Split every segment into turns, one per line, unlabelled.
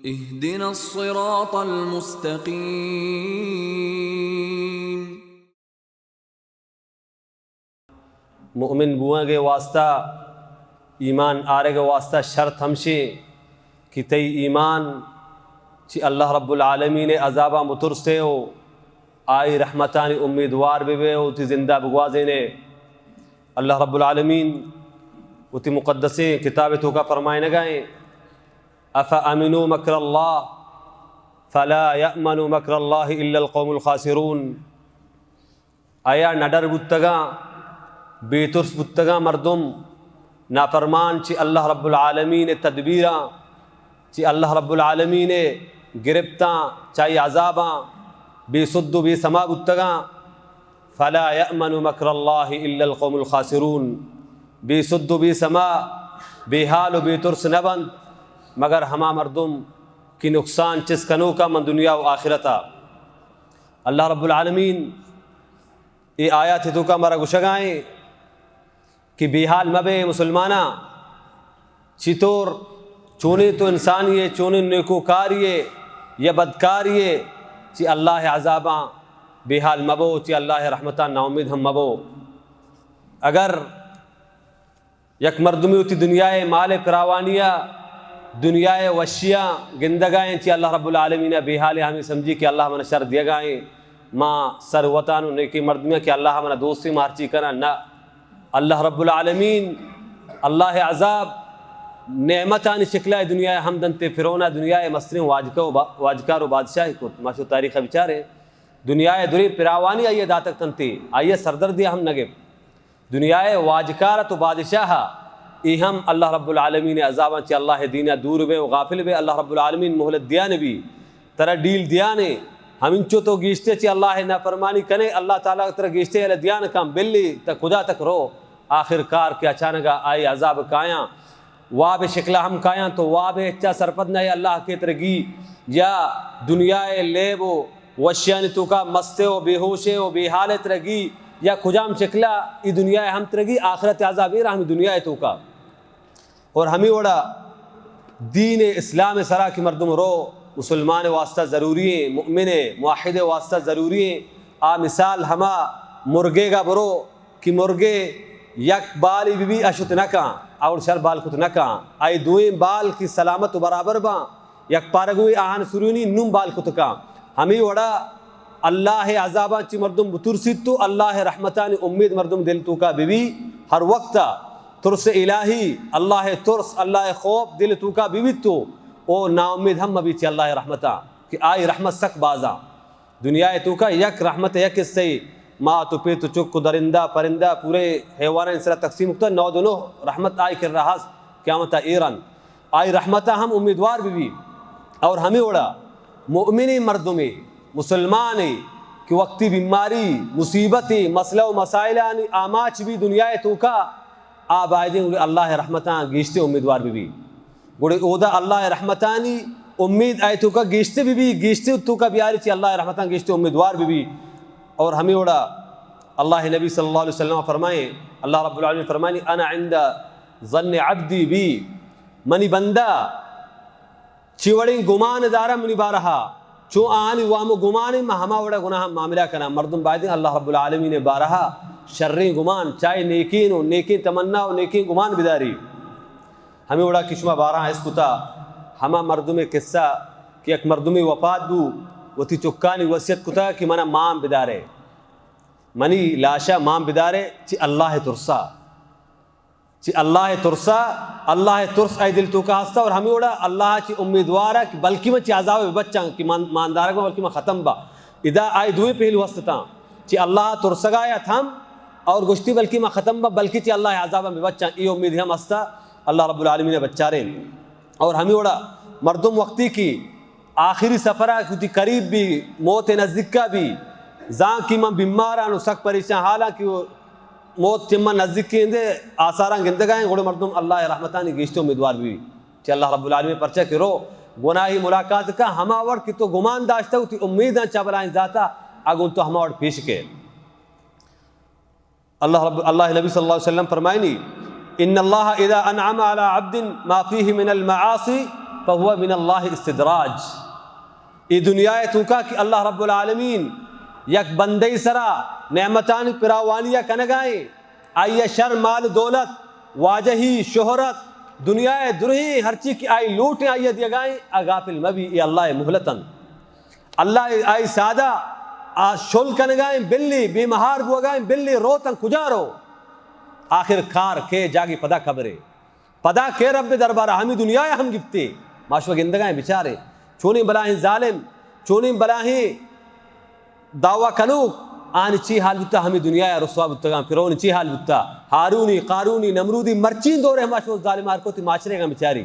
اهدنا الصراط المستقیم۔
مؤمن بوئیں گے واسطہ ایمان آرے گے واسطہ شرط ہمشی کہ تی ایمان چی اللہ رب العالمین عذابہ مترسے ہو آئی رحمتانی امیدوار بے ہو تی زندہ بگوازینے۔ اللہ رب العالمین وہ تی مقدسیں کتاب تو کا فرمائے نگائیں افامنوا مکر اللہ فلا یأمن مکر اللہ الا القوم الخاسرون۔ آیا نڈر بتگا بے ترس بتگا مردم نافرمان چی اللہ رب العالمین تدبیراں چی اللہ رب العالمین گرفتاں چاہی عذاباں بے صد و بے سما بتگا فلا یأمن مکر اللہ الا القوم الخاسرون۔ بے صد و بے سما بے حال و بے ترس نبند مگر ہما مردم کی نقصان چس کنو کا من دنیا و آخرتا۔ اللہ رب العالمین یہ آیات تو کا مرا گشگائیں کہ بے حال مبے مسلمانہ چطور چونے تو انسانیے چونے نیکوکاریے یا بدکاریے چی اللہ عذاباں بے حال مبو چی اللہ رحمتاں نا امید ہم مبو۔ اگر یک مردمی ہوتی دنیائے مال فراوانیہ دنیائے وشیاں گندگائیں چی اللہ رب العالمین بے حال ہمیں سمجھی کہ اللہ منہ شر دیا گائیں ماں سروتانو نیکی مردمیاں کہ اللہ منہ دوستی مارچی کرنا نہ۔ اللہ رب العالمین اللہ عذاب نعمتانی شکلہ دنیا حمدنتے فرونا دنیا مسرین واجکار و بادشاہ کو ماشو تاریخ بچارے دنیا دری پراوانی آئیے داتک تنتی آئیے سردردی ہم نگے دنیا واجکارت و بادشاہ ای ہم اللہ رب العالمین عذاباں چی اللہ دینہ دور بے و غافل بے اللہ رب العالمین مہلت دیانے بھی ترہ ڈیل دیانے ہم انچو تو گیشتے چی اللہ نافرمانی کنے اللہ تعالیٰ ترہ گیشتے علی دیان کام بلی تا خدا تک رو آخر کار کے اچانگا آئی عذاب کایاں واب شکلہ ہم کایاں تو واب اچھا سرپد نہ اللہ کے ترگی یا دنیا لیب و وشیانی تو کا مستے و بے ہوشے و بے حالت رگی یا کجام شکلہ ای دنیا ہم ترگی آخرت عذاب ایرہ ہمیں دنیا تو کا۔ اور ہمیں وڑا دین اسلام سرا کی مردم رو مسلمان واسطہ ضروری ہیں مؤمن موحد واسطہ ضروری ہیں۔ آ مثال ہما مرگے گا برو کہ مرگے یک بالی بھی اشت نہ کہاں اور شر بال کت نہ کہاں آئی دوئیں بال کی سلامت و برابر باں یک پارگوئی آہان سرونی نم بال کت کہاں۔ ہمیں وڑا اللہ عذاباں چی مردم بترسید تو اللہ رحمتانی امید مردم دل تو کا بھی ہر وقت ترس الہی اللہ ترس اللہ خوف دل تو کا بھی تو او نا امید ہم بھی چی اللہ رحمتاں کہ آئی رحمت سک بازاں دنیا تو کا یک رحمت یک اس سے ماں تو پی تو چک درندہ پرندہ پورے حیوانہ انسرہ تقسیم ہوتا نو دنو رحمت آئی کر رہا قیامتہ ایران آئی رحمتہ ہم امیدوار بھی اور ہمیں اڑا مؤمنی مردمی مسلمانی کہ وقتی بیماری مصیبتی مسئلہ و مسائلانی آماچ بھی دنیا تو کا آب آئے دیں اللہ رحمتاں گیشتے امیدوار بھی گوڑے اودا اللہ رحمتانی امید آئے تو کا گیشتے بھی گیشتے تو کا بیاری چی اللہ رحمتاں گیشتے امیدوار بھی۔ اور ہمیں وڑا اللہ نبی صلی اللہ علیہ وسلم فرمائیں اللہ رب العالمین فرمائیں انا عند ظن عبدی بھی منی بندہ چیوڑیں گمان دارا منی بارہا چو آنی وام گمانی ما ہما وڑا گناہ معاملہ کنا مردم بائدیں اللہ رب العالمین بارہا شرین گمان چاہے نیکین و نیکین تمنا و نیکین گمان بداری۔ ہمیں وڑا کشمہ بارہا اس کتا ہما مردم قصہ کہ ایک مردم وفات دو وہ تی چکانی وصیت کتا کہ منہ مام بدارے منی لاشا مام بدارے چی اللہ ترسا چی اللہ ترسا اللہ ترس آئی دل تو کا ہستا اور ہمیں وڑا اللہ چی امیدوارا کہ بلکہ میں چی عذاب بچاں کہ ماندارہ کو بلکہ میں ختم با ادا آئی دوئے پہلو ہستتا چی اللہ ترسگایا تھم اور گشتی بلکہ میں ختم با بلکہ چی اللہ عذاب میں بچاں ای امید ہم ہستا اللہ رب العالمین بچارے۔ اور ہمیں وڑا مردم وقتی کی آخری سفرہ کتی قریب بھی موت نزدیکہ بھی زان کی من بیمارانو سک پریشان حالانکہ وہ موت چمہ نزدیکی اندے آثاراں گندگائیں گوڑے مردم اللہ رحمتانی گیشتے امیدوار بھی چی اللہ رب العالمین پرچہ کرو گناہی ملاقات کا ہما وڑ کی تو گمان داشتا ہوتی امیداں چابلائیں ذاتا اگن تو ہما وڑ پیش کے۔ اللہ نبی صلی اللہ علیہ وسلم فرمائنی ان اللہ اذا انعم على عبد ما فيه من المعاصی فهو من اللہ استدراج. ای دنیا تو کا کہ اللہ رب العالمین یک بندی سرا نعمتان پراوانیہ کنگائیں آئی شر مال دولت واجہی شہرت دنیا درہی ہر چیز کی آئی لوٹیں آئی دیگائیں غافل مبی ای اللہ مہلتن اللہ آئی سادہ شل کنگائیں بلی بیمہار بوگائیں بلی روتن کجارو آخر کار کے جاگی پدا خبرے پدا کے رب دربارہ ہمیں دنیا ہم گفتے معاشوہ گندگائیں بیچارے چونی بلاہیں ظالم چونی بلاہیں دعویٰ کنوک آن چی حال بتا ہمیں دنیا رسوا بتگاں فرعون چی حال بتا ہارونی قارونی نمرودی مرچین دورے ہم معاشوہ ظالم آرکو تی معاشرے گا بیچاری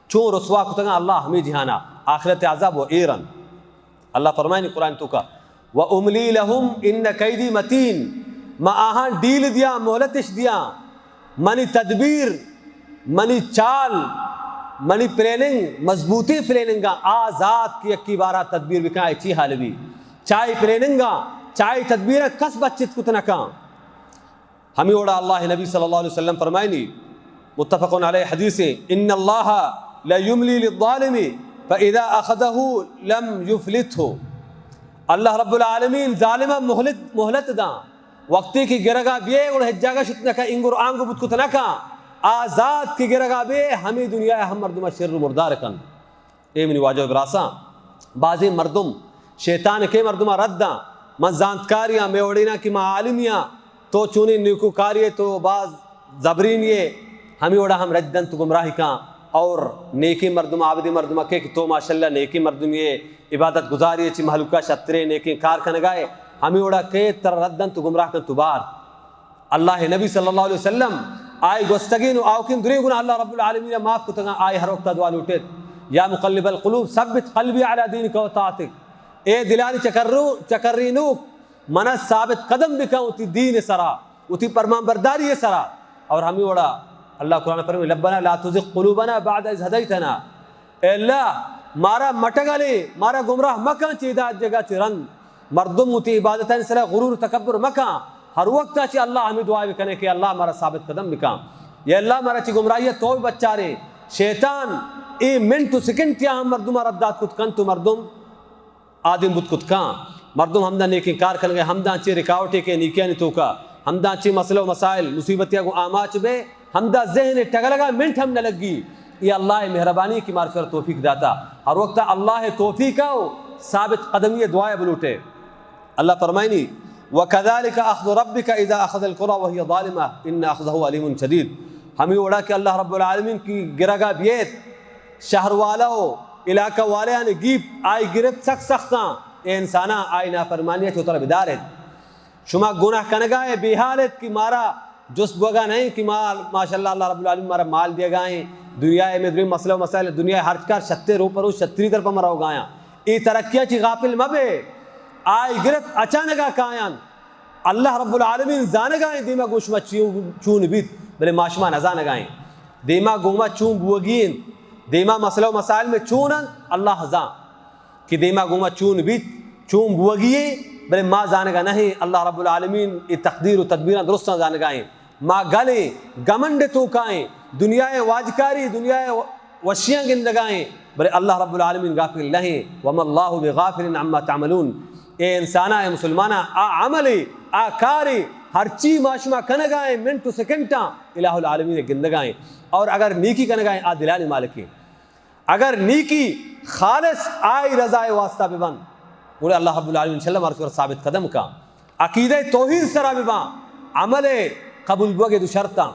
چون رسوا کتگاں اللہ ہمیں جہانا آخرت عذاب و ایرن. اللہ فرمائنی قرآن تو کا وَأُمْلِي لَهُمْ إِنَّ كَيْدِي مَتِينَ ما آہاں ڈیل دیا مہلتش دیا منی تدبیر منی چال منی پلیننگ مضبوطی پلیننگا آزاد کی اکی بارہ تدبیر بکائے چی حال بھی چاہی پلیننگا چاہی تدبیر کس بچت کتنکا. ہمیں اوڑا اللہ نبی صلی اللہ علیہ وسلم فرمائنی متفقن علیہ حدیث ان اللہ لیملی للظالم فاذا اخذہ لم یفلتہ. اللہ رب العالمین ظالمہ محلت دا وقتی کی گرگا بے اور حجاگا شتنکا انگر آنگو بود کتنکا آزاد کی گرگا بے ہمیں دنیا ہم مردمہ شر مردار کن. اے منی واجہ براسا بعضی مردم شیطان کے مردمہ ردہ من زانتکاریاں میں اوڑینا کی معالمیاں تو چونی نیکوکاری تو بعض زبرینیے ہمیں اوڑا ہم ردن تو گمراہی کان اور نیکی مردم عابدی مردمہ کہ تو ماشاءاللہ نیکی مردم یہ عبادت گزاری چی محلوکہ شترے نیکی کار کنگائے ہمیں اوڑا کہ تر ردن تو گمراہ کن تو بار. اللہ نبی صلی اللہ علیہ وسلم آئی گستگین و آوکین دری گناہ اللہ رب العالمین معاف کو تگا آئی ہر وقت دعا لوٹت یا مقلب القلوب ثبت قلبی علی دینک و طاعتک. اے دلانی چکرینوک منہ ثابت قدم بکاؤں تی دین سرا اتی پرمان برداری سرا. اور ہمیں اوڑا اللہ قرآن فرمی لبنا لا تزغ قلوبنا بعد اذ ہدیتنا. اے اللہ مارا مٹگلے مارا گمراہ مکان چی ہدایت جگہ چی رن مردم تی عبادتان سرا غرور تکبر مکان ہر وقت چی اللہ ہمیں دعا بکنے کہ اللہ مارا ثابت قدم بکان. یا اللہ مارا چی گمراہیت تو بھی بچا رہے شیطان ای منٹ سکنٹ کیا ہم مردم ردات کت کن تو مردم آدم بود کت کان مردم ہمدہ نیکی کار کر گئے ہمدہ چی رکاوٹے کے نیکیاں نہیں توکا ہمدہ چی مسئلہ و مسائل مصیبتیاں کو آماچ بے ہمدہ ذہن ٹگلگا منٹ ہم نہ لگی. یہ اللہ مہربانی کی مارفر توفیق داتا ہر وقت اللہ توفیق ہو ثابت قدمی دعائیں بلوٹے. اللہ فرمائنی وَكَذَلِكَ أَخْذُ رَبِّكَ إِذَا أَخَذَ الْقُرَى وَهِيَ ظَالِمَةٌ إِنَّ أَخْذَهُ عَلِيمٌ شَدِيدٌ. ہمیں اوڑا کہ اللہ رب العالمین کی گرگا بیت شہر والا ہو علاقہ والے نے گیپ آئی گرفت سختاں اے انسانہ آئی نافرمانیت ہوتا بیدار ہے شما گناہ کنگائے بے حالت کی مارا جس بوگا نہیں کہ مال ماشاءاللہ اللہ رب العالمین مارا مال دیا گائیں دنیا میں دنیا مسئلہ و مسائل دنیا ہر کار شتے رو پر شتری طرف مرا ہو گایا ای ترقیہ چی غافل مبے آئی گرفت اچانگا کائیان اللہ رب العالمین زانگائیں دیما گوشما چون بیت بلے ماشما نزانگائیں دیما گوما چون بوگین دیما مسئلہ و مسائل میں چونن اللہ زان کہ دیما گوما چون بیت چون بوگیے بلے ما زانگا نہیں اللہ رب العالمین ای تقدیر و تدبیران درستان زانگائیں ما گلے گمنڈ توکائیں دنیا واجکاری دنیا وشیاں گندگائیں بلے اللہ رب العالمین غافل نہیں وما اللہ بغافل عما تعملون. اے انسانہ اے مسلمانہ آ عملی آ کاری ہر چی معاشمہ کنگائیں منٹ سکنٹاں الہ العالمین گندگائیں. اور اگر نیکی کنگائیں آ دلانی مالکی اگر نیکی خالص آئی رضا واسطہ ببن بولے اللہ رب العالمین انشاءاللہ مارکور ثابت قدم کا عقیدہ توحید سرا ببن عمل قبول بوگے دو شرطاں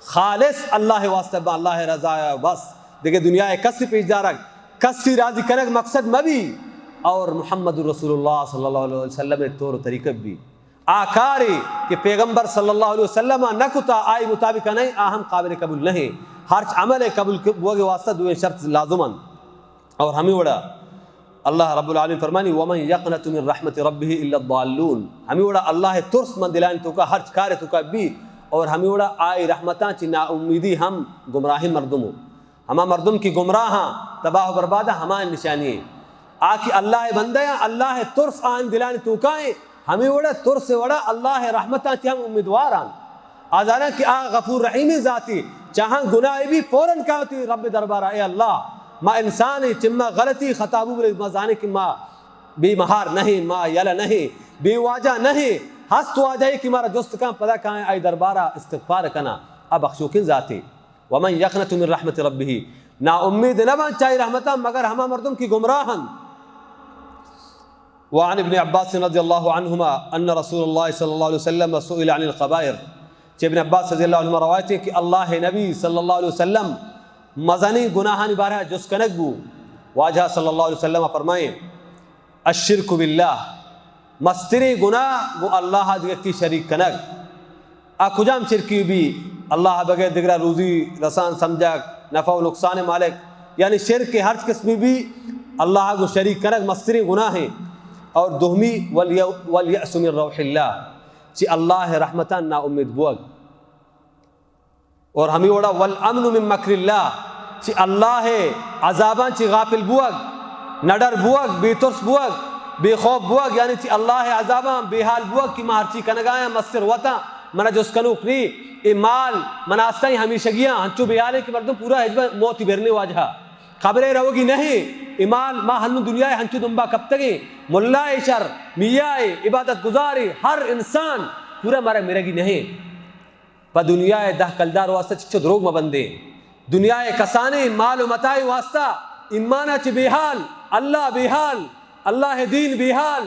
خالص اللہ واسطہ ببن اللہ رضا بس دیکھے دنیا کسی پیش دارک کسی راضی کنگ مقصد مبی اور محمد رسول اللہ صلی اللہ علیہ وسلم طور و طریقہ بھی آکاری کہ پیغمبر صلی اللہ علیہ وسلم نکتا آئی مطابق نہیں آہم قابل قبول نہیں ہر عمل قبول بوگے واسطہ دوئے شرط لازمن. اور ہمیں وڑا اللہ رب العالمین فرمانی ومن یقنط من رحمت ربہ الا الضالون. ہمیں وڑا اللہ ترس من دلانی تو کا ہر کار تو کا بھی اور ہمیں وڑا آئی رحمتاں چی نا امیدی ہم گمراہی مردموں ہما مردم کی گمراہاں تباہ و بربادہ ہمیں نشانی آکی اللہ بندیاں اللہ ترس آن دلانی تو کائیں ہمیں وڑا ترس وڑا اللہ رحمتاں چی ہم امیدواران آزانا کہ غفور رحیمی ذاتی چاہاں گناہ بھی فوراں کہتی رب دربارہ اے اللہ ما انسانی چما غلطی خطابو بلے مزانے کی ما بی مہار نہیں، ما یلا نہیں، بی واجہ نہیں، ہست واجہ کی مارا جست کان پدا کان آئی دربارہ استغفار کنا اب اخشوکن ذاتی ومن یقنط من رحمت ربہ نا امید نہ بن چاہی رحمتہ مگر ہما مردم کی گمراہن. وعن ابن عباس رضی اللہ عنہما ان رسول اللہ صلی اللہ علیہ وسلم سئل عن القبائر، کہ ابن عباس رضی اللہ عنہما روایت ہے کہ اللہ نبی صلی اللہ علیہ وسلم مزنی گناہانی بارہ جس کنک بو. واجہ صلی اللہ علیہ وسلم فرمائیں الشرک باللہ مستری گناہ گو اللہ دیگر کی شریک کنک کجام شرکی بھی اللہ بغیر دیگر روزی رسان سمجھک نفع و نقصان مالک یعنی شرک کے ہر قسمی بھی اللہ کو شریک کنک مستری گناہ ہیں. اور دوہمی والیأس من روح اللہ چی اللہ رحمتان نا امید بوگ. اور ہمیں وڑا والامن من مکر اللہ چی اللہ عذابان چی غافل بوگ نہ ڈر بوگ بے ترس بوگ بے خوف بوگ یعنی چی اللہ عذابان بے حال بوگ کی مہرچی کنگایا مستر وطا منا جس کنوک نی اے مال مناستائی ہمیشہ گیا ہنچو بیالے کی مردم پورا حجبہ موتی بھرنے واجہا خبریں رہوگی نہیں امال ما ہنو دنیا ہنچو دنبا کب تگی ملائے شر میائے عبادت گزاری ہر انسان پورا مارا میرے گی نہیں پا دنیا دہ کلدار واسطہ چچو دروگ مبندے دنیا کسانے مال و متائی واسطہ ایمانہ چی بیحال اللہ بیحال اللہ دین بیحال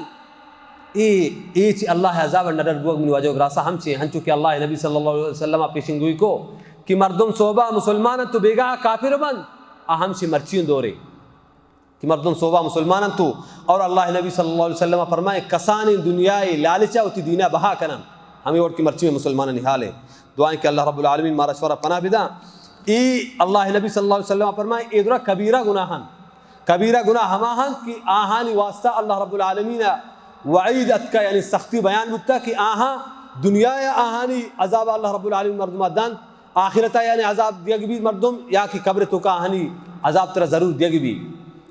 ای چی اللہ عذاب نڈر بوگ من واجہ گراسا ہم چی ہنچو کہ اللہ نبی صلی اللہ علیہ وسلم پیشنگوئی کو کہ مردم صوبہ مسلمان تو بیگاہ کافر بند اہم سے مرچین دورے کہ مردم صوبہ مسلمان تو اور اللہ نبی صلی اللہ علیہ وسلم فرمائے کسانی دنیای لالچہ ہوتی دینہ بہا کنم ہمیں اور کی مرچی میں مسلمان نحالے. دعائیں کہ اللہ رب العالمین مارا شورہ پناہ بدا. ای اللہ نبی صلی اللہ علیہ وسلم فرمائے ادرا کبیرہ گناہن کبیرہ گناہ ہماہن کی آہانی واسطہ اللہ رب العالمین وعید اتکا یعنی سختی بیان بتا کہ آہاں دنیا آہانی عذاب اللہ رب العالمین مردم دان آخرتہ یعنی عذاب دیا گی بھی مردم یا کہ قبر تو کا آہانی عذاب ترہ ضرور دیا گی بھی.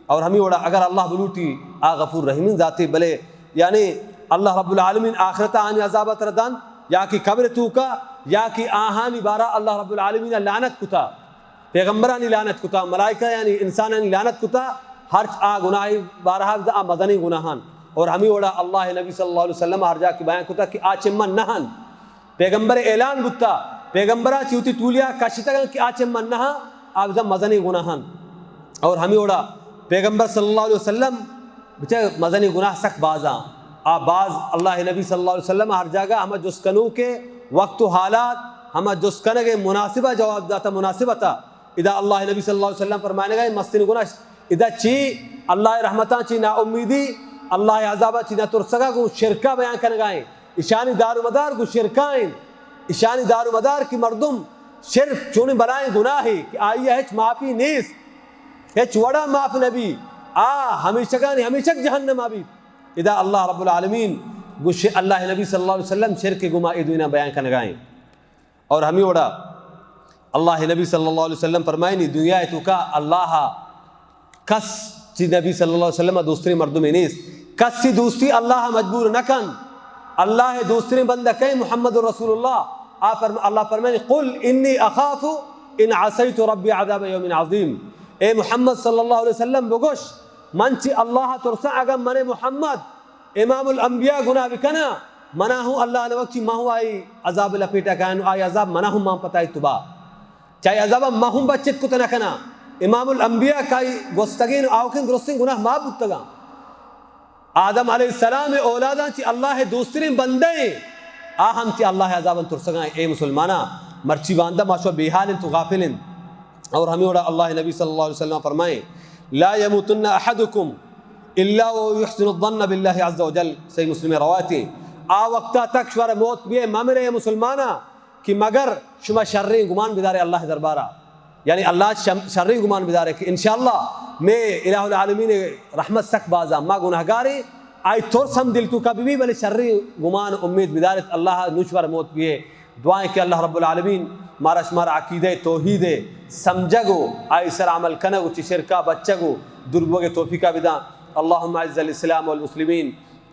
اور ہمیں وڑا اگر اللہ بلوٹی غفور رحیمین ذاتی بلے یعنی اللہ رب العالمین آخرتہ آہانی عذاب ترہ دان یا کہ قبر تو کا یا کہ آہانی بارہ اللہ رب العالمین لعنت کتا پیغمبرانی لعنت کتا ملائکہ یعنی انسانانی لعنت کتا ہر گناہی بارہ مدنی گناہان. اور ہمیں وڑا اللہ نبی صلی اللہ علیہ وسلم ہر جا کی بیان کتا کہ آچمن نہن پیغمبر اعلان بتا پیغمبرہ چیوتی تولیا کشتگن کہ آچمن نہا آپ مدنی گناہان. اور ہمیں وڑا پیغمبر صلی اللہ علیہ وسلم بچے مدنی گناہ سک بازاں باز اللہ نبی صلی اللہ علیہ وسلم ہر جگہ ہمیں جس کنو کے وقت و حالات ہمیں جس کنگے مناسبہ جواب داتا مناسبتا اذا اللہ نبی صلی اللہ علیہ وسلم فرمانے گئے مستن گناہ اذا چی اللہ رحمتاں چی نا امیدی اللہ عذابہ چی نا ترسگا کو شرکہ بیان کرنے گئے اشانی دار و مدار کو شرکائیں اشانی دار و مدار کی مردم شرک چونی بلائیں گناہی کہ آئیے ہیچ معافی نیست ہیچ وڑا معاف نبی ہمیشہ گانی ہمیشہ جہنم آبی اذا اللہ رب العالمین گوش اللہ نبی صلی اللہ علیہ وسلم شرک گما ادوینا بیان کرنے گائیں. اور ہمیں وڑا اللہ نبی صلی اللہ علیہ وسلم فرمائیں دنیا تو کا اللہ کس چی نبی صلی اللہ علیہ وسلم دوسری مردمی نیست کس سی دوسری اللہ مجبور نکن اللہ دوسری بندہ کہیں محمد رسول اللہ اللہ فرمائیں قل انی اخاف ان عصیت ربی عذاب یوم عظیم. اے محمد صلی اللہ علیہ وسلم بگوش منچی اللہ ترسا اگر من محمد امام الانبیاء گناہ بکنا منا ہوں اللہ نے وقتی ماہو آئی عذاب لپیٹا کہنو آئی عذاب منا ہوں ماں پتائی تبا چاہی عذاب ماہوں بچت کو تنکنا امام الانبیاء کائی گستگین آوکن درستین گناہ ماں بودتگا آدم علیہ السلام اولاداں چی اللہ دوسرین بندے آہم چی اللہ عذاباں ترسگائیں. اے مسلمانہ مرچی باندہ ماشوہ بیحالن تو غافلن. اور ہمیں وڑا اللہ نبی صلی اللہ علیہ وسلم فرمائیں لا يموتن احدكم الا ويحسن الظن بالله عز وجل. صحیح مسلم روایتی وقتا تک شوار موت بھی ممرے مسلمانہ کہ مگر شما شرری گمان بدارے اللہ دربارہ یعنی اللہ شرری گمان بدارے کہ انشاءاللہ میں الہ العالمین رحمت سک بازا ما گناہگاری آئی ترس ہم دل تو کبھی بھی بلے شرری گمان امید بدارت اللہ نوشوار موت بھی. دعائیں کہ اللہ رب العالمین مارا شمار عقیدہ توحید سمجھگو آئی سر عمل کنگو چی شرکہ بچگو دربوگ توفیقہ بدا. اللہم اعز الاسلام والمسلمین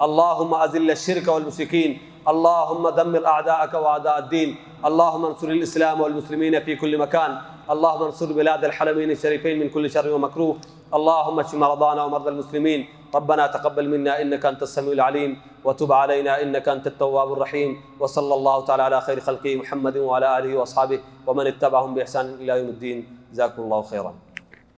اللہم اذل الشرک والمشرکین اللہم دمر اعداءک واعداء الدین اللہم انصر الاسلام والمسلمین فی کل مکان اللهم انصر بلاد الحرمين الشريفين من كل شر ومكروه. اللهم اشف مرضانا ومرضى المسلمين. ربنا تقبل منا إنك أنت السميع العليم وتب علينا إنك أنت التواب الرحيم. وصلى الله تعالى على خير خلقه محمد وعلى آله وأصحابه ومن اتبعهم بإحسان إلى يوم الدين. جزاكم الله خيرا.